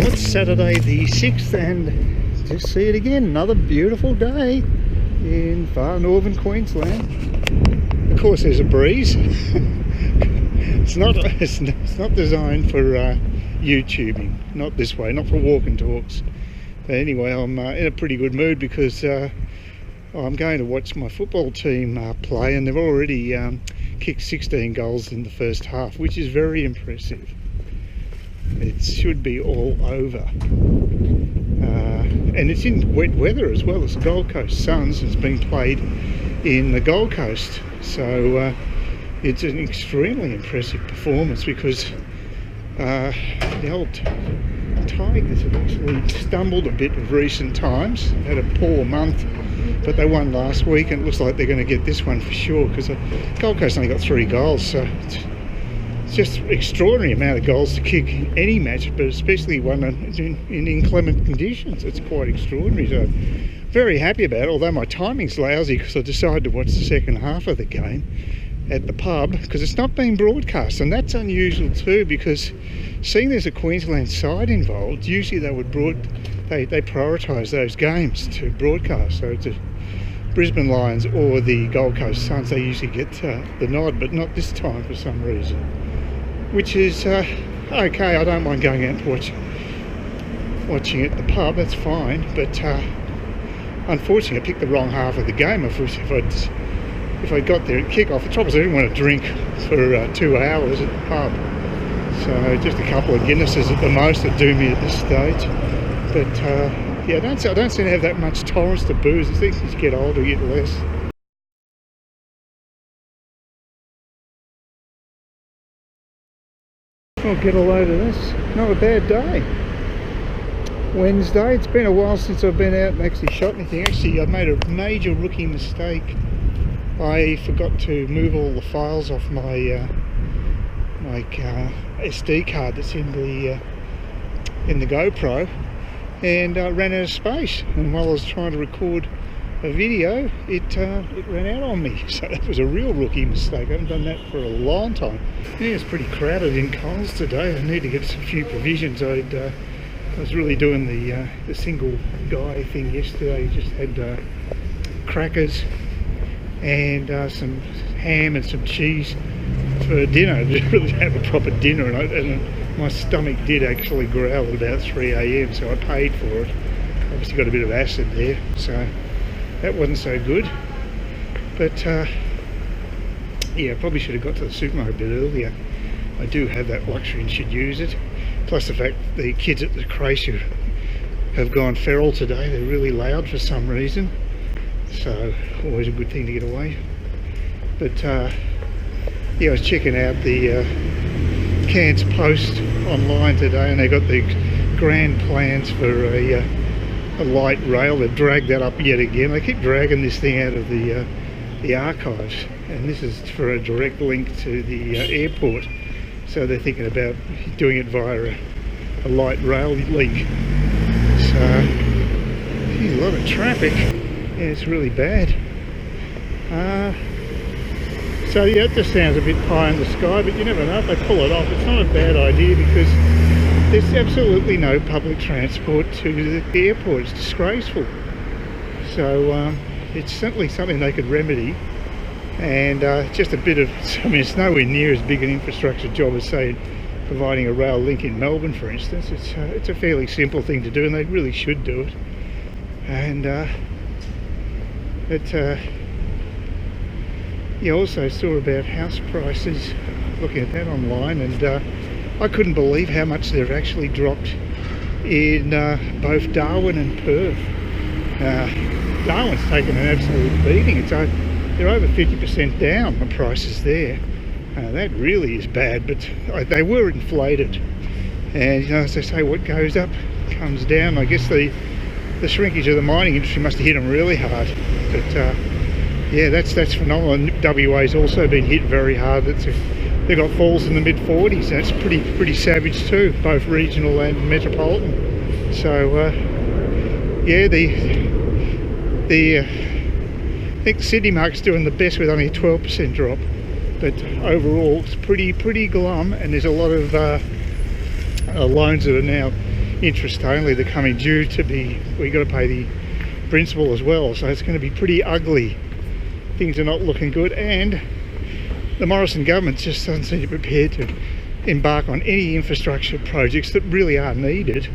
It's Saturday the 6th and just see it again, another beautiful day in far northern Queensland. Of course there's a breeze. it's not designed for YouTubing, not this way, not for walk and talks. But anyway, I'm in a pretty good mood because I'm going to watch my football team play, and they've already kicked 16 goals in the first half, which is very impressive. It should be all over, and it's in wet weather as well. It's the Gold Coast Suns. It's being played in the Gold Coast, so it's an extremely impressive performance because the old Tigers have actually stumbled a bit of recent times, had a poor month, but they won last week, and it looks like they're going to get this one for sure because the Gold Coast only got 3 goals, so it's just extraordinary amount of goals to kick any match, but especially one in inclement conditions. It's quite extraordinary, so very happy about it, although my timing's lousy because I decided to watch the second half of the game at the pub because it's not being broadcast, and that's unusual too, because seeing there's a Queensland side involved, usually they would they prioritise those games to broadcast. So it's a Brisbane Lions or the Gold Coast Suns, they usually get the nod, but not this time for some reason, which is okay. I don't mind going out and watching it at the pub, that's fine, but unfortunately I picked the wrong half of the game. If I got there at kick-off, the trouble is I didn't want to drink for 2 hours at the pub, so just a couple of Guinnesses at the most would do me at this stage. But yeah, I don't seem to have that much tolerance to booze. I think as you get older you get less. I'll get a load of this. Not a bad day. Wednesday. It's been a while since I've been out and actually shot anything. Actually, I made a major rookie mistake. I forgot to move all the files off my SD card that's in the GoPro, and ran out of space. And while I was trying to record a video, it ran out on me. So that was a real rookie mistake. I haven't done that for a long time. Yeah, it's pretty crowded in Cairns today. I need to get a few provisions. I was really doing the single guy thing yesterday. Just had crackers and some ham and some cheese for dinner. I didn't really have a proper dinner, and my stomach did actually growl at about 3 AM, so I paid for it. Obviously got a bit of acid there, so that wasn't so good. But yeah, I probably should have got to the supermarket a bit earlier. I do have that luxury and should use it. Plus the fact the kids at the creche have gone feral today. They're really loud for some reason, so always a good thing to get away. But yeah, I was checking out the Cairns Post online today, and they got the grand plans for a light rail. They've dragged that up yet again. They keep dragging this thing out of the archives, and this is for a direct link to the airport. So they're thinking about doing it via a light rail link. So geez, a lot of traffic. Yeah, it's really bad. So yeah, it just sounds a bit pie in the sky, but you never know if they pull it off. It's not a bad idea because there's absolutely no public transport to the airport. It's disgraceful. So it's certainly something they could remedy, and just a bit of, I mean, it's nowhere near as big an infrastructure job as, say, providing a rail link in Melbourne, for instance. It's a fairly simple thing to do, and they really should do it. And you also saw about house prices, looking at that online, and I couldn't believe how much they've actually dropped in both Darwin and Perth. Darwin's taken an absolute beating. They're over 50% down on prices there. That really is bad, but they were inflated. And you know, as they say, what goes up comes down. I guess the shrinkage of the mining industry must have hit them really hard. But yeah, that's phenomenal. And WA's also been hit very hard. They've got falls in the mid-40s. That's pretty savage too, both regional and metropolitan. So yeah, I think Sydney market's doing the best with only a 12% drop. But overall, it's pretty glum, and there's a lot of loans that are now interest only. They're coming due to be, we've got to pay the principal as well, so it's going to be pretty ugly. Things are not looking good, and the Morrison government just doesn't seem prepared to embark on any infrastructure projects that really are needed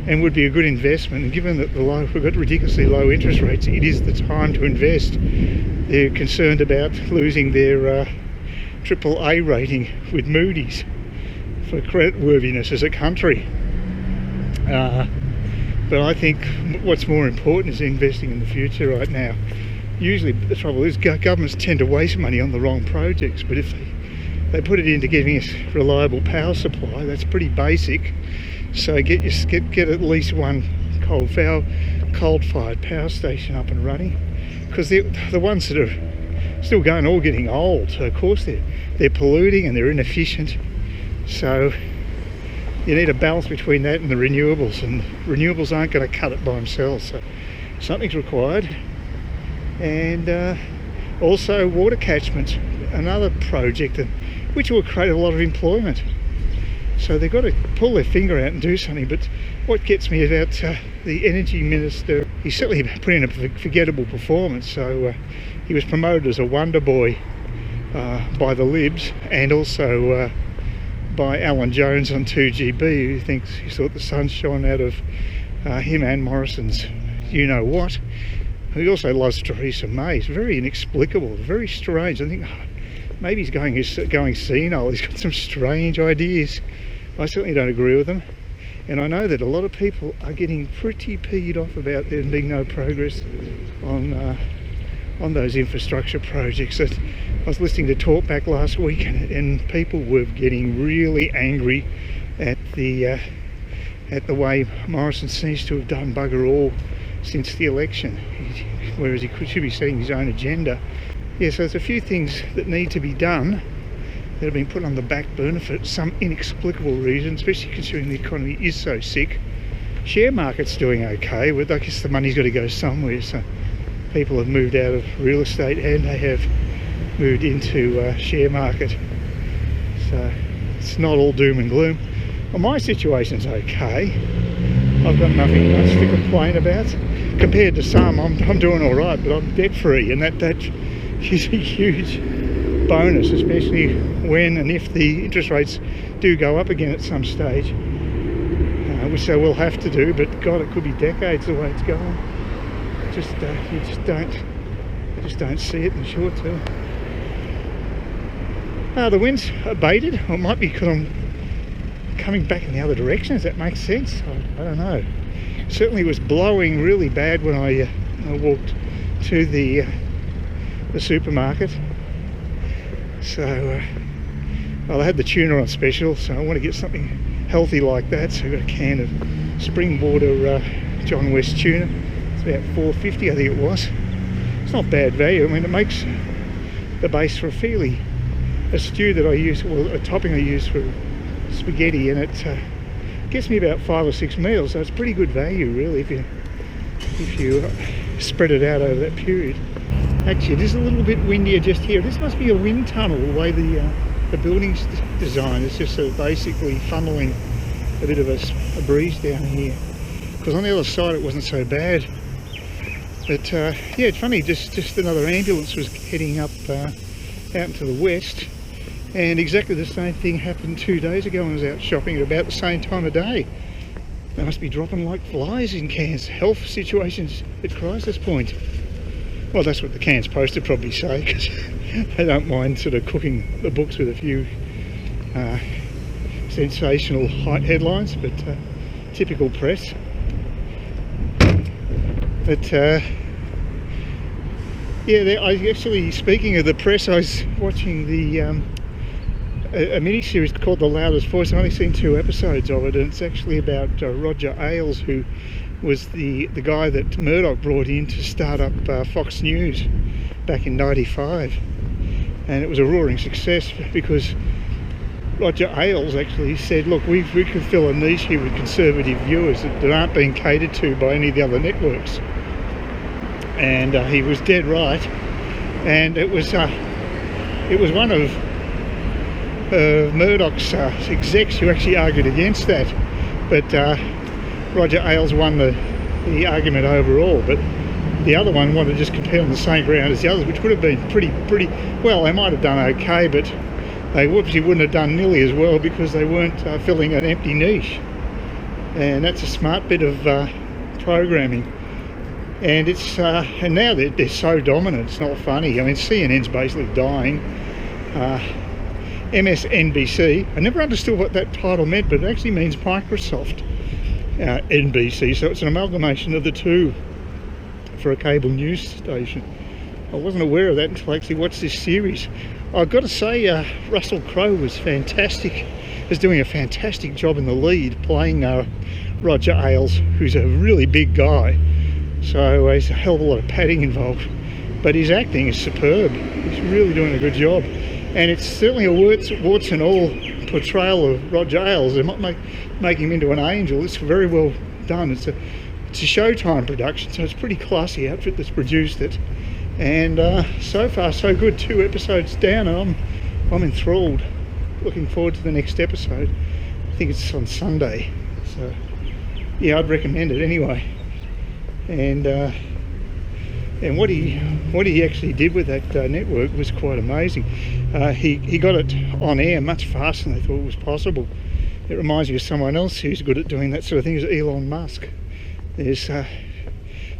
and would be a good investment. And given that we've got ridiculously low interest rates, it is the time to invest. They're concerned about losing their AAA rating with Moody's for creditworthiness as a country. But I think what's more important is investing in the future right now. Usually the trouble is governments tend to waste money on the wrong projects, but if they put it into giving us reliable power supply, that's pretty basic. So get at least one coal-fired power station up and running, because the ones that are still going are all getting old. So of course they're polluting and they're inefficient. So you need a balance between that and the renewables, and renewables aren't going to cut it by themselves. So something's required. And also water catchments, another project which will create a lot of employment. So they've got to pull their finger out and do something. But what gets me about the energy minister, he's certainly put in a forgettable performance. So he was promoted as a wonder boy by the Libs, and also by Alan Jones on 2GB, who he thought the sun shone out of him and Morrison's you-know-what. He also loves Theresa May. It's very inexplicable, very strange. I think maybe he's going senile. He's got some strange ideas. I certainly don't agree with them. And I know that a lot of people are getting pretty peed off about there being no progress on those infrastructure projects. I was listening to Talkback last week, and people were getting really angry at the way Morrison seems to have done bugger all since the election, whereas he should be setting his own agenda. Yeah, so there's a few things that need to be done that have been put on the back burner for some inexplicable reason, especially considering the economy is so sick. Share market's doing okay, but I guess the money's got to go somewhere, so people have moved out of real estate and they have moved into share market. So it's not all doom and gloom. Well, my situation's okay. I've got nothing much to complain about. Compared to some, I'm doing all right, but I'm debt free, and that is a huge bonus, especially when and if the interest rates do go up again at some stage, which they will have to do. But God, it could be decades the way it's going. You just don't see it in the short term. The wind's abated. Or it might be because I'm coming back in the other direction. Does that make sense? I don't know. Certainly was blowing really bad when I walked to the supermarket. So I had the tuna on special, so I want to get something healthy like that. So I got a can of Springwater John West tuna. It's about $4.50, I think it was. It's not bad value. I mean, it makes the base for a stew that I use, well, a topping I use for spaghetti, and it gets me about 5 or 6 meals, so it's pretty good value really if you spread it out over that period. Actually, it is a little bit windier just here. This must be a wind tunnel, the way the building's designed. It's just basically funneling a bit of a breeze down here, because on the other side it wasn't so bad. But yeah, it's funny, just another ambulance was heading up out into the west, and exactly the same thing happened 2 days ago when I was out shopping at about the same time of day. They must be dropping like flies in Cairns. Health situations at crisis point. Well, that's what the Cairns Post would probably say, because they don't mind sort of cooking the books with a few sensational headlines, but typical press. But yeah, I actually, speaking of the press, I was watching a mini-series called The Loudest Voice. I've only seen 2 episodes of it, and it's actually about Roger Ailes, who was the guy that Murdoch brought in to start up Fox News back in '95. And it was a roaring success because Roger Ailes actually said, look, we could fill a niche here with conservative viewers that aren't being catered to by any of the other networks. And he was dead right. And it was one of Murdoch's execs who actually argued against that. But Roger Ailes won the argument overall, but the other one wanted to just compete on the same ground as the others, which would have been pretty well. They might have done okay, but they obviously wouldn't have done nearly as well because they weren't filling an empty niche. And that's a smart bit of programming. And it's and now they're so dominant, it's not funny. I mean, CNN's basically dying. MSNBC, I never understood what that title meant, but it actually means Microsoft NBC, so it's an amalgamation of the two for a cable news station. I wasn't aware of that until I actually watched this series. I've got to say, Russell Crowe was fantastic. Was doing a fantastic job in the lead, playing Roger Ailes, who's a really big guy. So there's a hell of a lot of padding involved. But his acting is superb. He's really doing a good job. And it's certainly a warts and all portrayal of Roger Ailes. They might make him into an angel. It's very well done. It's a Showtime production, so it's a pretty classy outfit that's produced it. And so far so good. 2 episodes down, and I'm enthralled. Looking forward to the next episode. I think it's on Sunday. So yeah, I'd recommend it anyway. And what he actually did with that network was quite amazing. He got it on air much faster than they thought it was possible. It reminds me of someone else who's good at doing that sort of thing, is Elon Musk. There's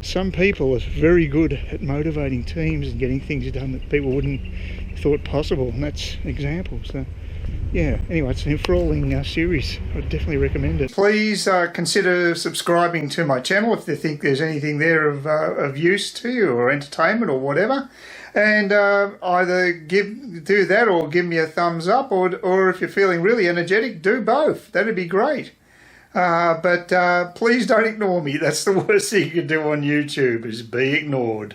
some people are very good at motivating teams and getting things done that people wouldn't have thought possible, and that's an example. So yeah, anyway, it's an enthralling series. I'd definitely recommend it. Please consider subscribing to my channel if you think there's anything there of use to you, or entertainment or whatever. And either do that or give me a thumbs up, or if you're feeling really energetic, do both. That'd be great. But please don't ignore me. That's the worst thing you can do on YouTube, is be ignored.